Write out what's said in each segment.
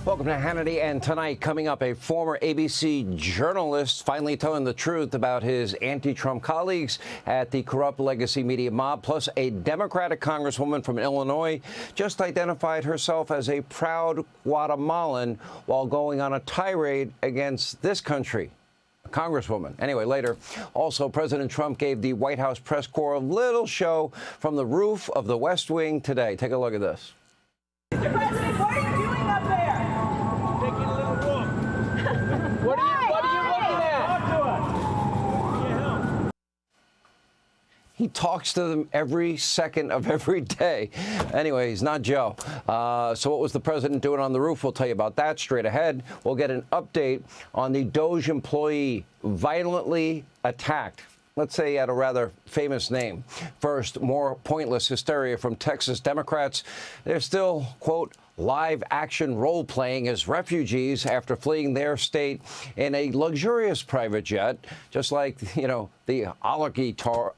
Welcome to Hannity, and tonight, coming up, a former ABC journalist finally telling the truth about his anti-Trump colleagues at the corrupt legacy media mob, plus a Democratic congresswoman from Illinois just identified herself as a proud Guatemalan while going on a tirade against this country. A congresswoman. Anyway, later. Also, President Trump gave the White House press corps a little show from the roof of the West Wing today. Take a look at this. Mr. President, what are you doing up there? Taking a little walk. What are you looking at? Talk to us. Yeah. He talks to them every second of every day. Anyway, he's not Joe. So what was the president doing on the roof? We'll tell you about that straight ahead. We'll get an update on the Doge employee violently attacked. Let's say at a rather famous name. First, more pointless hysteria from Texas Democrats. They're still, quote, live action role playing as refugees after fleeing their state in a luxurious private jet, just like, you know, the oligarchy tour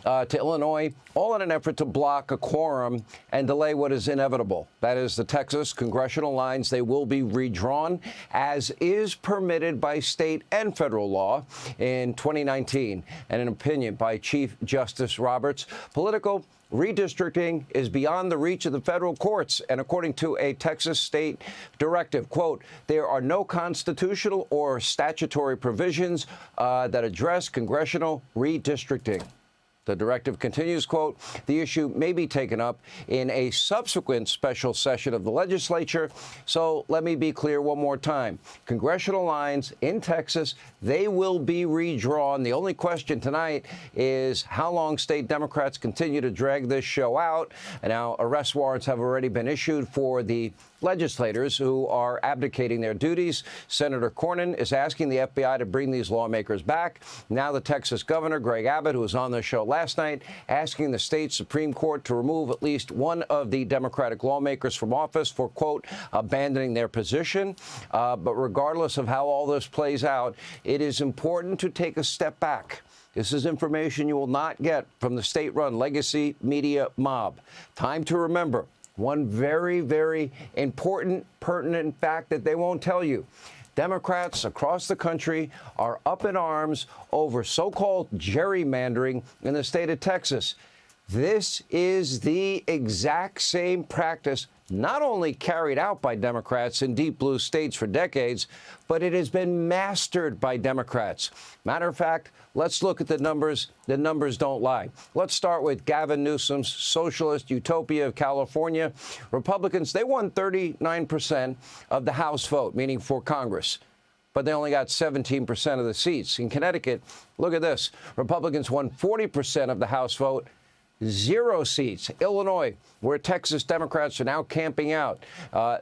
to Illinois, all in an effort to block a quorum and delay what is inevitable. That is, the Texas congressional lines. They will be redrawn, as is permitted by state and federal law in 2019. And an opinion by Chief Justice Roberts, political redistricting is beyond the reach of the federal courts. And according to a Texas state directive, quote, there are no constitutional or statutory provisions that address congressional redistricting. The directive continues, quote, the issue may be taken up in a subsequent special session of the legislature. So let me be clear one more time. Congressional lines in Texas, they will be redrawn. The only question tonight is how long state Democrats continue to drag this show out. And now arrest warrants have already been issued for the legislators who are abdicating their duties. Senator Cornyn is asking the FBI to bring these lawmakers back. Now the Texas governor, Greg Abbott, who was on the show last night, asking the state Supreme Court to remove at least one of the Democratic lawmakers from office for, quote, abandoning their position. But regardless of how all this plays out, it is important to take a step back. This is information you will not get from the state-run legacy media mob. Time to remember one very, very important, pertinent fact that they won't tell you. Democrats across the country are up in arms over so-called gerrymandering in the state of Texas. This is the exact same practice not only carried out by Democrats in deep blue states for decades, but it has been mastered by Democrats. Matter of fact, let's look at the numbers. The numbers don't lie. Let's start with Gavin Newsom's socialist utopia of California. Republicans, they won 39% of the House vote, meaning for Congress, but they only got 17% of the seats. In Connecticut, look at this. Republicans won 40% of the House vote, 0 seats. Illinois, where Texas Democrats are now camping out.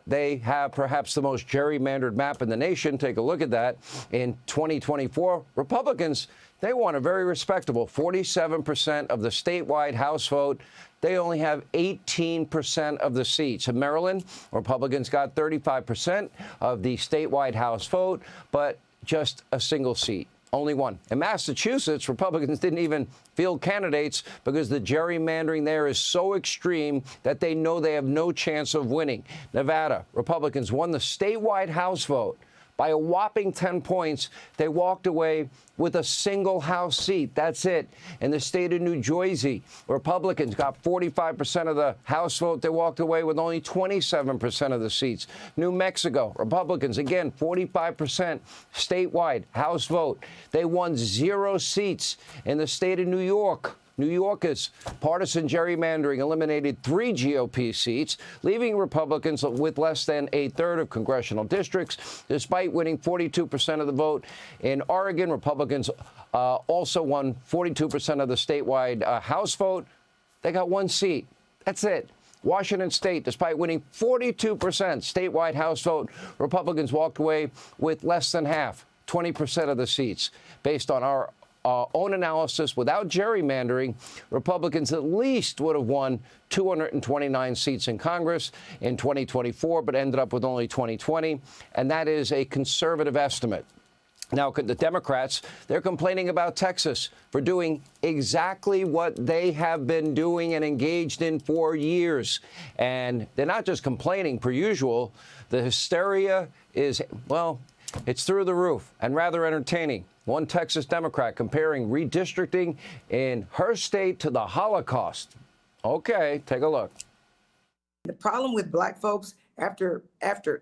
They have perhaps the most gerrymandered map in the nation. Take a look at that. In 2024, Republicans, they won a very respectable 47% of the statewide House vote. They only have 18% of the seats. In Maryland, Republicans got 35% of the statewide House vote, but just a single seat. Only one. In Massachusetts, Republicans didn't even field candidates because the gerrymandering there is so extreme that they know they have no chance of winning. Nevada, Republicans won the statewide House vote by a whopping 10 points. They walked away with a single House seat. That's it. In the state of New Jersey, Republicans got 45% of the House vote. They walked away with only 27% of the seats. New Mexico, Republicans, again, 45% statewide House vote. They won 0 seats. In the state of New York, New Yorkers, partisan gerrymandering eliminated 3 GOP seats, leaving Republicans with less than a third of congressional districts, despite winning 42% of the vote. In Oregon, Republicans also won 42% of the statewide House vote. They got 1 seat. That's it. Washington State, despite winning 42% statewide House vote, Republicans walked away with less than half, 20% of the seats. Based on our own analysis, without gerrymandering, Republicans at least would have won 229 seats in Congress in 2024, but ended up with only 2020. And that is a conservative estimate. Now, the Democrats, they're complaining about Texas for doing exactly what they have been doing and engaged in for years. And they're not just complaining per usual. The hysteria is, well, it's through the roof and rather entertaining. One Texas Democrat comparing redistricting in her state to the Holocaust. Okay, take a look. The problem with black folks after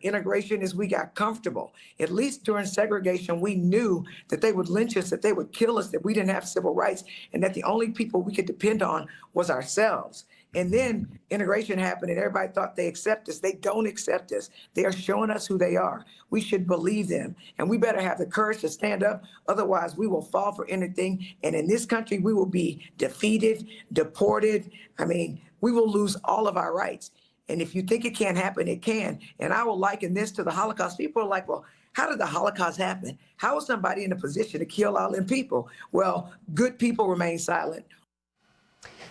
integration is we got comfortable. At least during segregation, we knew that they would lynch us, that they would kill us, that we didn't have civil rights, and that the only people we could depend on was ourselves. And then integration happened and everybody thought they accept us. They don't accept us. They are showing us who they are. We should believe them. And we better have the courage to stand up. Otherwise, we will fall for anything. And in this country, we will be defeated, deported. I mean, we will lose all of our rights. And if you think it can't happen, it can. And I will liken this to the Holocaust. People are like, well, how did the Holocaust happen? How was somebody in a position to kill all them people? Well, good people remain silent.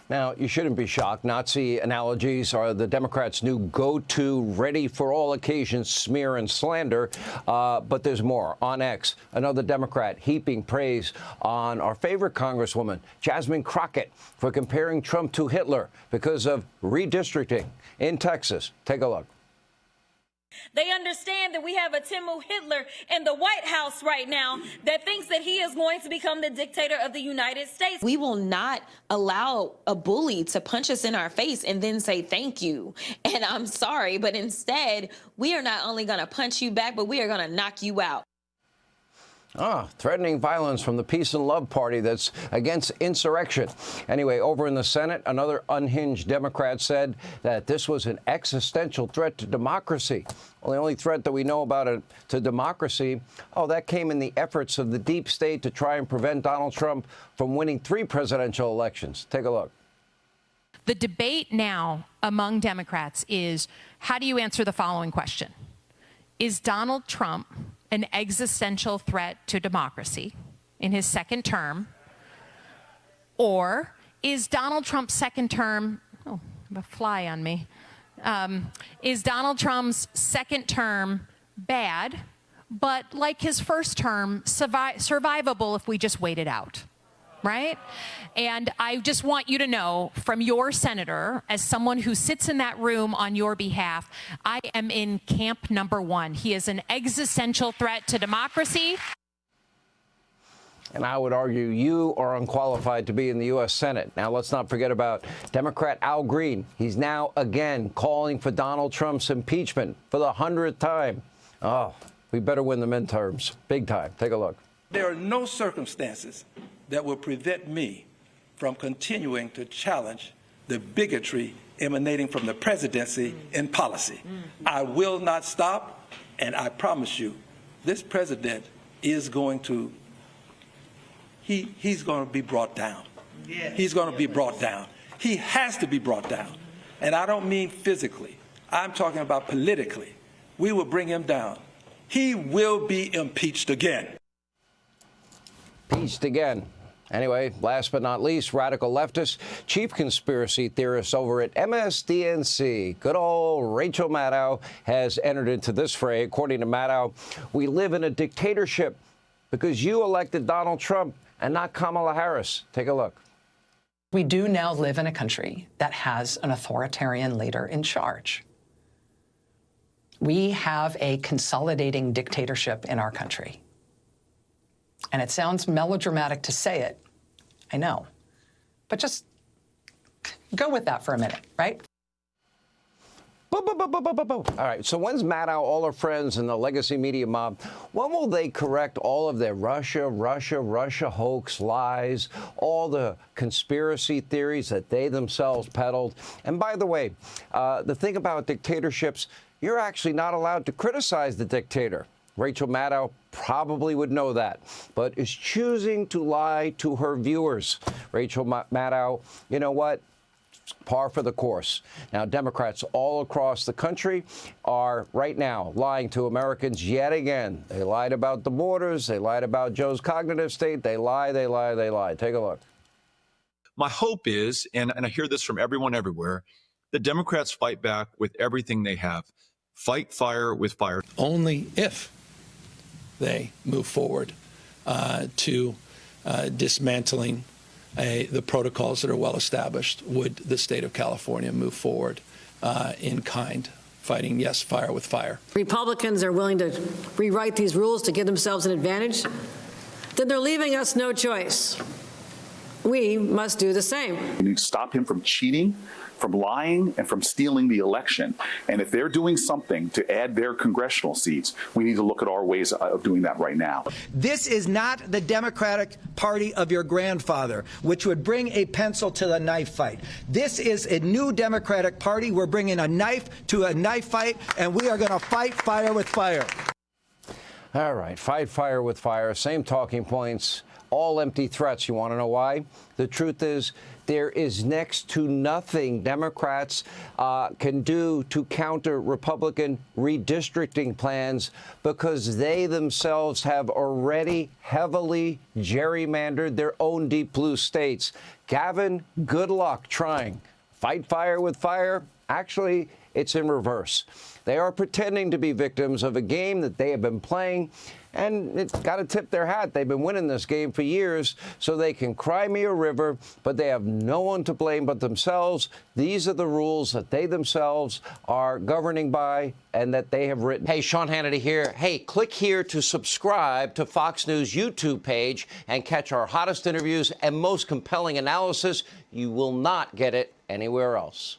Now, you shouldn't be shocked. Nazi analogies are the Democrats' new go-to, ready-for-all-occasions smear and slander. But there's more. On X, another Democrat heaping praise on our favorite Congresswoman, Jasmine Crockett, for comparing Trump to Hitler because of redistricting in Texas. Take a look. They understand that we have a Timu Hitler in the White House right now that thinks that he is going to become the dictator of the United States. We will not allow a bully to punch us in our face and then say thank you and I'm sorry, but instead we are not only going to punch you back, but we are going to knock you out. Threatening violence from the Peace and Love Party that's against insurrection. Anyway, over in the Senate, another unhinged Democrat said that this was an existential threat to democracy. Well, the only threat that we know about to democracy, that came in the efforts of the deep state to try and prevent Donald Trump from winning 3 presidential elections. Take a look. The debate now among Democrats is, how do you answer the following question? Is Donald Trump an existential threat to democracy in his second term? Or is Donald Trump's second term, I have a fly on me, is Donald Trump's second term bad, but like his first term, survivable if we just wait it out? Right? And I just want you to know from your senator, as someone who sits in that room on your behalf, I am in camp number 1. He is an existential threat to democracy. And I would argue you are unqualified to be in the U.S. Senate. Now, let's not forget about Democrat Al Green. He's now again calling for Donald Trump's impeachment for the 100th time. We better win the midterms. Big time. Take a look. There are no circumstances that will prevent me from continuing to challenge the bigotry emanating from the presidency in policy. I will not stop, and I promise you, this president is going to, he's going to be brought down. He's going to be brought down. He has to be brought down. And I don't mean physically. I'm talking about politically. We will bring him down. He will be impeached again. Impeached again. Anyway, last but not least, radical leftist, chief conspiracy theorist over at MSDNC, good old Rachel Maddow, has entered into this fray. According to Maddow, we live in a dictatorship because you elected Donald Trump and not Kamala Harris. Take a look. We do now live in a country that has an authoritarian leader in charge. We have a consolidating dictatorship in our country. And it sounds melodramatic to say it, I know, but just go with that for a minute, right? All right, so when's Maddow, all her friends, and the legacy media mob, when will they correct all of their Russia hoax lies, all the conspiracy theories that they themselves peddled? And by the way, the thing about dictatorships, you're actually not allowed to criticize the dictator. Rachel Maddow probably would know that, but is choosing to lie to her viewers. Rachel Maddow, you know what? Par for the course. Now, Democrats all across the country are right now lying to Americans yet again. They lied about the borders. They lied about Joe's cognitive state. They lie. Take a look. My hope is, and I hear this from everyone everywhere, the Democrats fight back with everything they have. Fight fire with fire. Only if they move forward to dismantling the protocols that are well established, would the state of California move forward in kind, fighting, yes, fire with fire. Republicans are willing to rewrite these rules to give themselves an advantage, then they're leaving us no choice. We must do the same. We need to stop him from cheating, from lying, and from stealing the election. And if they're doing something to add their congressional seats, we need to look at our ways of doing that right now. This is not the Democratic Party of your grandfather, which would bring a pencil to the knife fight. This is a new Democratic Party. We're bringing a knife to a knife fight, and we are going to fight fire with fire. All right, fight fire with fire, same talking points, all empty threats. You want to know why? The truth is, there is next to nothing Democrats can do to counter Republican redistricting plans, because they themselves have already heavily gerrymandered their own deep blue states. Gavin, good luck trying. Fight fire with fire? Actually, it's in reverse. They are pretending to be victims of a game that they have been playing, and it's got to tip their hat. They've been winning this game for years, so they can cry me a river, but they have no one to blame but themselves. These are the rules that they themselves are governing by and that they have written. Hey, Sean Hannity here. Hey, click here to subscribe to Fox News YouTube page and catch our hottest interviews and most compelling analysis. You will not get it anywhere else.